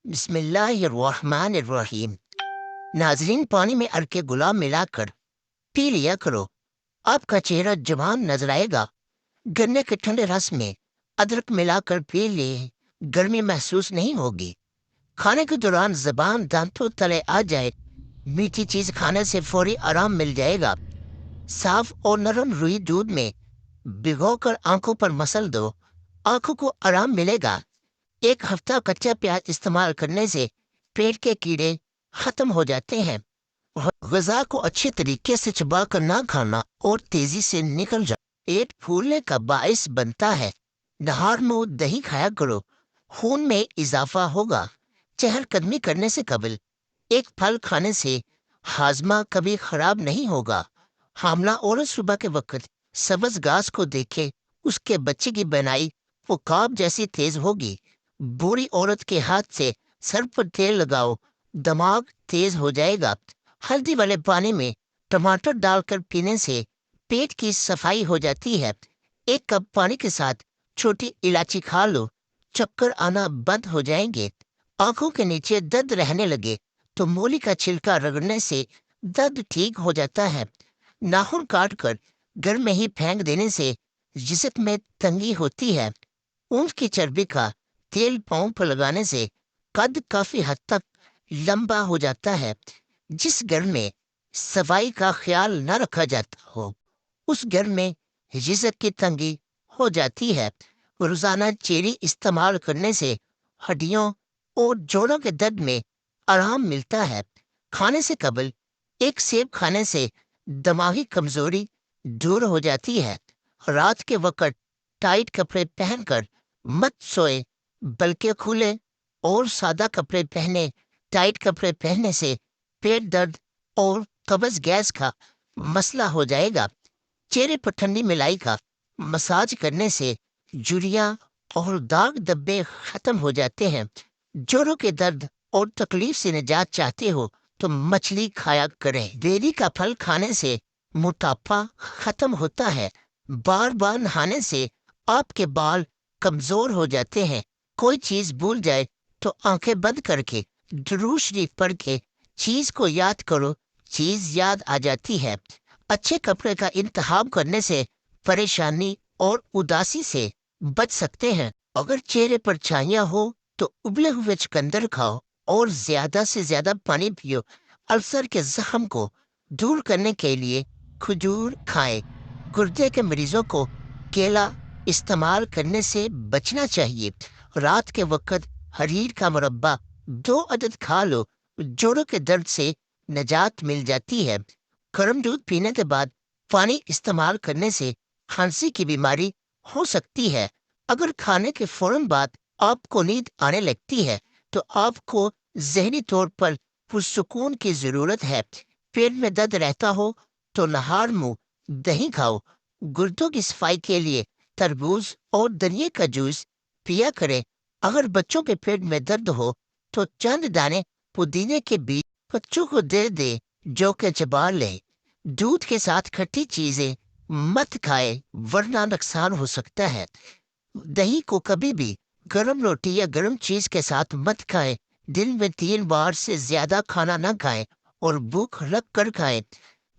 बिस्मिल्लाहिर्रहमानिर्रहीम। नाजरीन, पानी में अरके गुलाब मिलाकर पी लिया करो। आपका चेहरा जवान नजर आएगा। गन्ने के ठंडे रस में अदरक मिलाकर पी ले, गर्मी महसूस नहीं होगी। खाने के दौरान जबान दांतों तले आ जाए, मीठी चीज खाने से फौरी आराम मिल जाएगा। साफ और नरम रुई दूध में भिगोकर आंखों पर मसल दो, आंखों को आराम मिलेगा। एक हफ्ता कच्चा प्याज इस्तेमाल करने से पेट के कीड़े खत्म हो जाते हैं। ग़िज़ा को अच्छे तरीके से चबा कर ना खाना और तेजी से निकल जा, पेट फूलने का बायस बनता है। नहार में दही खाया करो, खून में इजाफा होगा। चहलकदमी करने से कबल एक फल खाने से हाजमा कभी खराब नहीं होगा। हामला औरत सुबह के वक्त सब्ज घास को देखे, उसके बच्चे की बनाई वो काब जैसी तेज होगी। बूढ़ी औरत के हाथ से सर पर तेल लगाओ, दिमाग तेज हो जाएगा। हल्दी वाले पानी में टमाटर डालकर पीने से पेट की सफाई हो जाती है। एक कप पानी के साथ छोटी इलायची खा लो, चक्कर आना बंद हो जाएंगे। आंखों के नीचे दर्द रहने लगे तो मूली का छिलका रगड़ने से दर्द ठीक हो जाता है। नाखून काट कर घर में ही फेंक देने से जिस्म में तंगी होती है। ऊंट की चर्बी का तेल पाँव पर लगाने से कद काफी हद तक लंबा हो जाता है। जिस घर में सफाई का ख्याल न रखा जाता हो, उस घर में रिज़्क की तंगी हो जाती है। रोजाना चेरी इस्तेमाल करने से हड्डियों और जोड़ों के दर्द में आराम मिलता है। खाने से कबल एक सेब खाने से दिमागी कमजोरी दूर हो जाती है। रात के वक्त टाइट कपड़े पहनकर मत सोए, बल्कि खुले और सादा कपड़े पहने। टाइट कपड़े पहनने से पेट दर्द और कब्ज गैस का मसला हो जाएगा। चेहरे पर ठंडी मिलाई का मसाज करने से झुर्रियां और दाग धब्बे खत्म हो जाते हैं। जोड़ों के दर्द और तकलीफ से निजात चाहते हो तो मछली खाया करें। बेरी का फल खाने से मोटापा खत्म होता है। बार बार नहाने से आपके बाल कमजोर हो जाते हैं। कोई चीज भूल जाए तो आंखें बंद करके दुरूद शरीफ पढ़ के चीज को याद करो, चीज याद आ जाती है। अच्छे कपड़े का इंतखाब करने से परेशानी और उदासी से बच सकते हैं। अगर चेहरे पर छाइयाँ हो तो उबले हुए चुकंदर खाओ और ज्यादा से ज्यादा पानी पियो। अल्सर के जख्म को दूर करने के लिए खजूर खाएं। गुर्दे के मरीजों को केला इस्तेमाल करने से बचना चाहिए। रात के वक्त हरीर का मुरब्बा 2 अदद खा लो, जोड़ों के दर्द से निजात मिल जाती है। गर्म दूध पीने के बाद पानी इस्तेमाल करने से खांसी की बीमारी हो सकती है। अगर खाने के फौरन बाद आपको नींद आने लगती है तो आपको जहनी तौर पर पुरसुकून की जरूरत है। पेट में दर्द रहता हो तो नहार मुंह दही खाओ। गुर्दों की सफाई के लिए तरबूज और दरिये का जूस पिया करें। अगर बच्चों के पेट में दर्द हो तो चंद दाने पुदीने के बीज बच्चों को दे दे, जो के चबा ले। दूध के साथ खट्टी चीजें मत खाए, वरना नुकसान हो सकता है। दही को कभी भी गर्म रोटी या गर्म चीज के साथ मत खाएं। दिन में 3 बार से ज्यादा खाना न खाएं और भूख लग कर खाएं।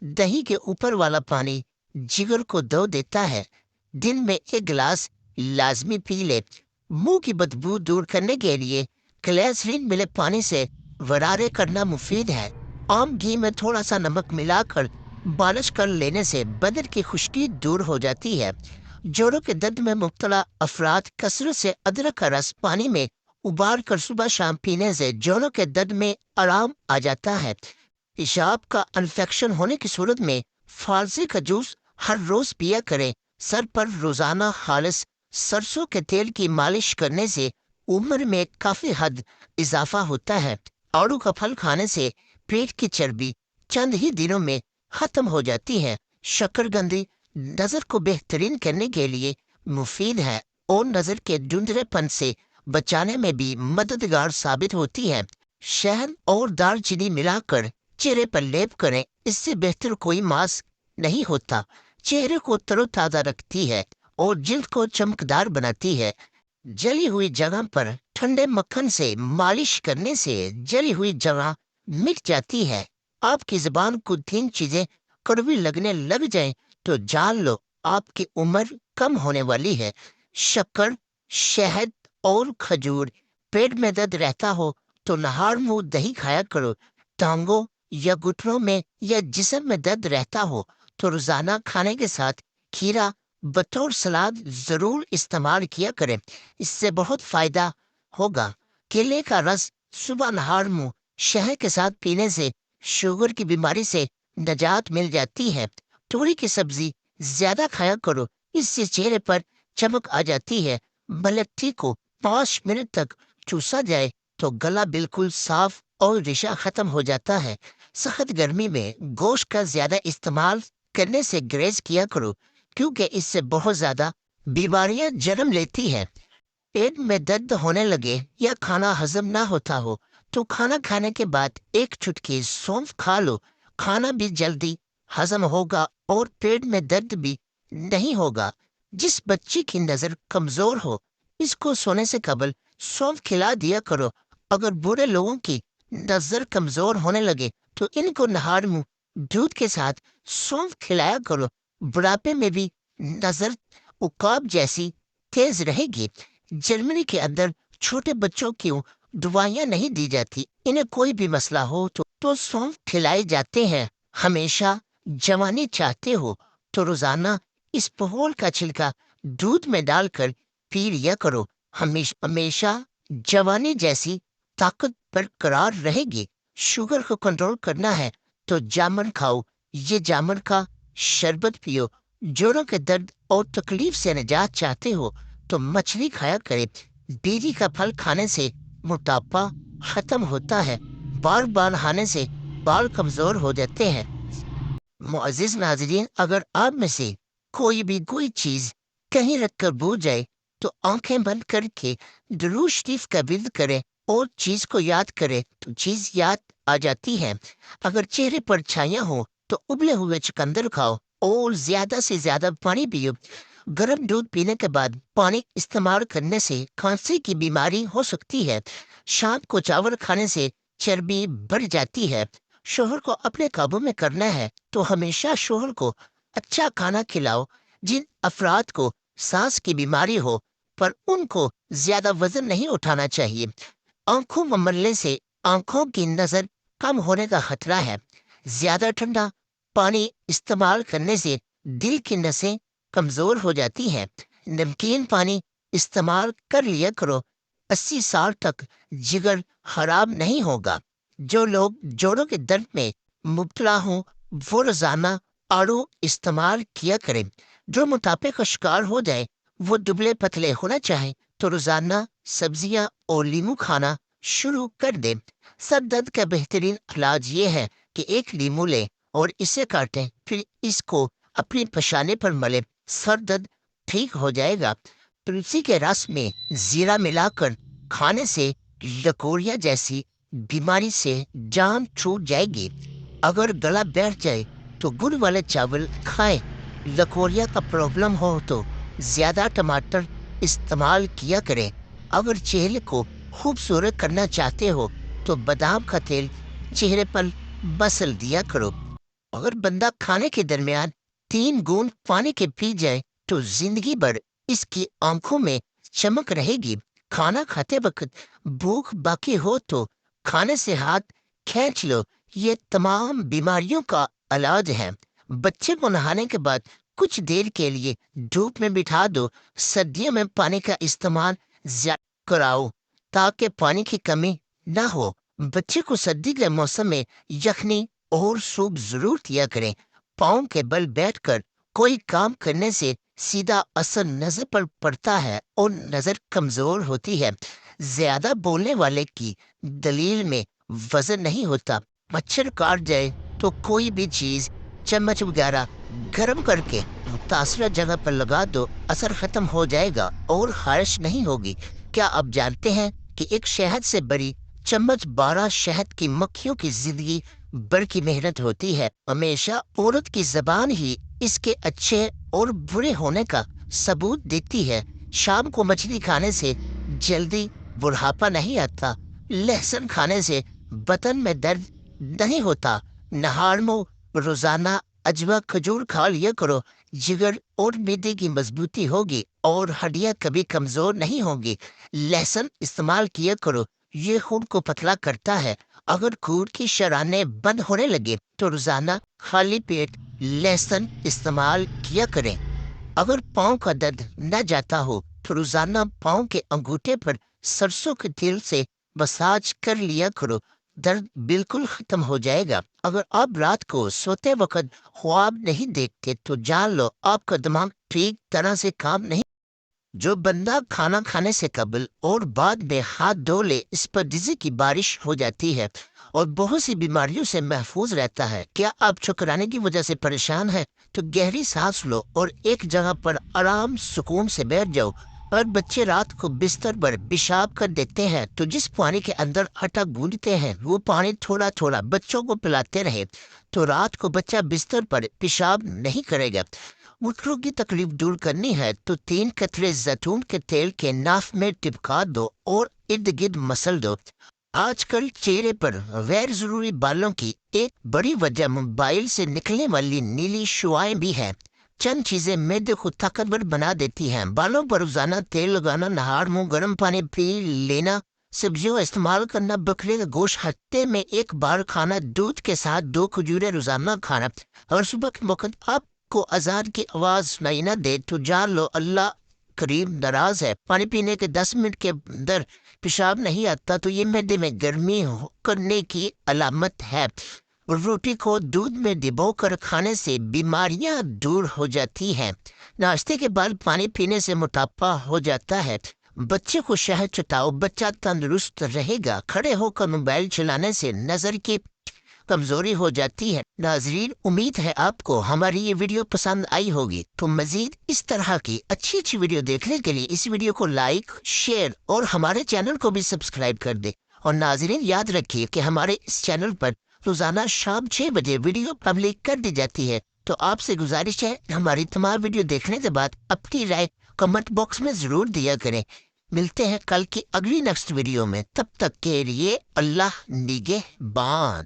दही के ऊपर वाला पानी जिगर को धो देता है। दिन में 1 गिलास लाजमी पी ले। मुंह की बदबू दूर करने के लिए ग्लिसरीन मिले पानी से वरारे करना मुफीद है। आम घी में थोड़ा सा नमक मिलाकर मालिश कर लेने से बदन की खुश्की दूर हो जाती है। जोड़ों के दर्द में मुब्तला अफराद कसरत से अदरक का रस पानी में उबाल कर सुबह शाम पीने से जोड़ों के दर्द में आराम आ जाता है। पेशाब का इन्फेक्शन होने की सूरत में फालसी का जूस हर रोज पिया करें। सर पर रोजाना खालिस सरसों के तेल की मालिश करने से उम्र में काफी हद इजाफा होता है। आड़ू का फल खाने से पेट की चर्बी चंद ही दिनों में खत्म हो जाती है। शकरकंदी नजर को बेहतरीन करने के लिए मुफीद है और नजर के धुंधलेपन से बचाने में भी मददगार साबित होती है। शहद और दालचीनी मिलाकर चेहरे पर लेप करें, इससे बेहतर कोई मास्क नहीं होता। चेहरे को तरोताजा रखती है और जिल्द को चमकदार बनाती है। जली हुई जगह पर ठंडे मक्खन से मालिश करने से जली हुई जगह मिट जाती है। आपकी जुबान को 3 चीजें कड़वी लगने लग जाएं तो जान लो आपकी उम्र कम होने वाली है। शक्कर, शहद और खजूर। पेट में दर्द रहता हो तो नहार मुंह दही खाया करो। टांगों या घुटनों में या जिस्म में दर्द रहता हो तो रोजाना खाने के साथ खीरा बतौर सलाद जरूर इस्तेमाल किया करें। इससे बहुत फायदा होगा। केले का रस सुबह नहार मुंह शहद के साथ पीने से शुगर की बीमारी से निजात मिल जाती है। तोरी की सब्जी ज्यादा खाया करो, इससे चेहरे पर चमक आ जाती है। मलट्ठी को 5 मिनट तक चूसा जाए तो गला बिल्कुल साफ और रेशा खत्म हो जाता है। सख्त गर्मी में गोश्त का ज्यादा इस्तेमाल करने से ग्रेज किया करो, क्योंकि इससे बहुत ज्यादा बीमारियां जन्म लेती है। पेट में दर्द होने लगे या खाना हजम ना होता हो तो खाना खाने के बाद 1 चुटकी सौंफ खा लो। खाना भी जल्दी हजम होगा और पेट में दर्द भी नहीं होगा। जिस बच्ची की नजर कमजोर हो, इसको सोने से कबल सौंफ खिला दिया करो। अगर बूढ़े लोगों की नजर कमजोर होने लगे तो इनको नहार मुंह दूध के साथ सौंफ खिलाया करो। बुढ़ापे में भी नजर उकाब जैसी तेज रहेगी। जर्मनी के अंदर छोटे बच्चों की दवाइयाँ नहीं दी जाती। इन्हें कोई भी मसला हो तो सौंफ खिलाए जाते हैं। हमेशा जवानी चाहते हो तो रोजाना इस पहोल का छिलका दूध में डालकर पी लिया करो। हमेशा हमेशा जवानी जैसी ताकत बरकरार रहेगी। शुगर को कंट्रोल करना है तो जामुन खाओ। ये जामुन का शरबत पियो। जोड़ों के दर्द और तकलीफ से निजात चाहते हो तो मछली खाया करे। बेरी का फल खाने से मोटापा खत्म होता है। बार बार नहाने से बाल कमजोर हो जाते हैं। मुअज़्ज़िज़ नाज़रीन, अगर आप में से कोई चीज कहीं रखकर भूल जाए तो आंखें बंद करके दुरूद शरीफ का विर्द करें और चीज को याद करें तो चीज याद आ जाती है। अगर चेहरे पर छाइयां हो तो उबले हुए चुकंदर खाओ और ज्यादा से ज्यादा पानी पियो। गर्म दूध पीने के बाद पानी इस्तेमाल करने से खांसी की बीमारी हो सकती है। शाम को चावल खाने से चर्बी बढ़ जाती है। शोहर को अपने काबू में करना है तो हमेशा शोहर को अच्छा खाना खिलाओ। जिन अफराद को सांस की बीमारी हो पर उनको ज्यादा वजन नहीं उठाना चाहिए। आंखों में मरने से आंखों की नजर कम होने का खतरा है। ज्यादा ठंडा पानी इस्तेमाल करने से दिल की नसें कमजोर हो जाती हैं। नमकीन पानी इस्तेमाल कर लिया करो। 80 साल तक जिगर खराब नहीं होगा। जो लोग जोड़ों के दर्द में मुब्तला हों वो रोजाना आड़ू इस्तेमाल किया करें। जो मोटापे का शिकार हो जाए, वो दुबले पतले होना चाहे तो रोजाना सब्जियां और लीमू खाना शुरू कर दे। सर दर्द का बेहतरीन इलाज ये है कि एक लीमू लें और इसे काटें, फिर इसको अपनी पशाने पर मलें। सर दर्द ठीक हो जाएगा। तुलसी के रस में जीरा मिलाकर खाने से लकोरिया जैसी बीमारी से जान छूट जाएगी। अगर गला बैठ जाए तो गुड़ वाले चावल खाएं। लकोरिया का प्रॉब्लम हो तो ज्यादा टमाटर इस्तेमाल किया करें। अगर चेहरे को खूबसूरत करना चाहते हो तो बादाम का तेल चेहरे पर मसल दिया करो। अगर बंदा खाने के दरमियान 3 बूंद पानी के पी जाए तो जिंदगी भर इसकी आंखों में चमक रहेगी। खाना खाते वक्त भूख बाकी हो तो खाने से हाथ खींच लो। ये तमाम बीमारियों का इलाज है। बच्चे को नहाने के बाद कुछ देर के लिए धूप में बिठा दो। सर्दियों में पानी का इस्तेमाल ज्यादा कराओ ताकि पानी की कमी ना हो। बच्चे को सर्दी के मौसम में यखनी और सूप जरूर दिया करें। पाँव के बल बैठकर कोई काम करने से सीधा असर नजर पर पड़ता है और नजर कमजोर होती है। ज्यादा बोलने वाले की दलील में वजन नहीं होता। मच्छर काट जाए तो कोई भी चीज चम्मच वगैरह गर्म करके मुतासरा जगह पर लगा दो, असर खत्म हो जाएगा और खारिश नहीं होगी। क्या आप जानते हैं कि एक शहद से बड़ी चम्मच 12 शहद की मक्खियों की जिंदगी भर की मेहनत होती है। हमेशा औरत की जबान ही इसके अच्छे और बुरे होने का सबूत देती है। شام کو مچھلی کھانے سے جلدی بڑھاپا نہیں آتا، لہسن کھانے سے بدن میں درد نہیں ہوتا، نہار میں روزانہ اجوا کھجور کھا لیا کرو، جگر اور میدے کی مضبوطی ہوگی اور ہڈیاں کبھی کمزور نہیں ہوں گی۔ لہسن استعمال کیا کرو، یہ خون کو پتلا کرتا ہے۔ اگر خون کی شرانیں بند ہونے لگے تو روزانہ خالی پیٹ لہسن استعمال کیا کریں۔ اگر پاؤں کا درد نہ جاتا ہو تو روزانہ پاؤں کے انگوٹھے پر سرسوں کے تیل سے مساج کر لیا کرو، درد بالکل ختم ہو جائے گا۔ اگر آپ رات کو سوتے وقت خواب نہیں دیکھتے تو جان لو آپ کا دماغ ٹھیک طرح سے کام نہیں۔ جو بندہ کھانا کھانے سے قبل اور بعد میں ہاتھ دھو لے اس پر ڈزی کی بارش ہو جاتی ہے اور بہت سی بیماریوں سے محفوظ رہتا ہے۔ کیا آپ چکرانے کی وجہ سے پریشان ہیں تو گہری سانس لو اور ایک جگہ پر آرام سکون سے بیٹھ جاؤ۔ اور بچے رات کو بستر پر پیشاب کر دیتے ہیں تو جس پانی کے اندر آٹا گوندتے ہیں وہ پانی تھوڑا تھوڑا بچوں کو پلاتے رہے تو رات کو بچہ بستر پر پیشاب نہیں کرے گا۔ مٹروں کی تکلیف دور کرنی ہے تو 3 قطرے زیتون کے تیل کے ناف میں ٹپکا دو اور ارد گرد مسل دو۔ آج کل چہرے پر غیر ضروری بالوں کی ایک بڑی وجہ موبائل سے نکلنے والی نیلی شعاعیں بھی ہیں۔ چند چیزیں معدے کو طاقتور بنا دیتی ہیں۔ بالوں پر روزانہ تیل لگانا، نہار منہ گرم پانی پی لینا، سبزیوں استعمال کرنا، بکرے کا گوشت ہفتے میں 1 بار کھانا، دودھ کے ساتھ 2 کھجوریں روزانہ کھانا، اور صبح کے وقت آپ کو اذان کی آواز سنائی نہ دے تو جان لو اللہ کریم ناراض ہے۔ پانی پینے کے 10 منٹ کے اندر پیشاب نہیں آتا تو یہ معدے میں گرمی کرنے کی علامت ہے۔ روٹی کو دودھ میں ڈبو کر کھانے سے بیماریاں دور ہو جاتی ہیں۔ ناشتے کے بعد پانی پینے سے موٹاپا ہو جاتا ہے۔ بچے کو شہد چٹاؤ، بچہ تندرست رہے گا۔ کھڑے ہو کر موبائل چلانے سے نظر کی کمزوری ہو جاتی ہے۔ ناظرین، امید ہے آپ کو ہماری یہ ویڈیو پسند آئی ہوگی، تو مزید اس طرح کی اچھی ویڈیو دیکھنے کے لیے اس ویڈیو کو لائک، شیئر اور ہمارے چینل کو بھی سبسکرائب کر دیں۔ اور ناظرین یاد رکھیے کہ ہمارے اس چینل پر روزانہ شام 6 بجے ویڈیو پبلک کر دی جاتی ہے، تو آپ سے گزارش ہے ہماری تمام ویڈیو دیکھنے کے بعد اپنی رائے کمنٹ باکس میں ضرور دیا کریں۔ ملتے ہیں کل کی اگلی نیکسٹ ویڈیو میں، تب تک کے لیے اللہ نگہبان۔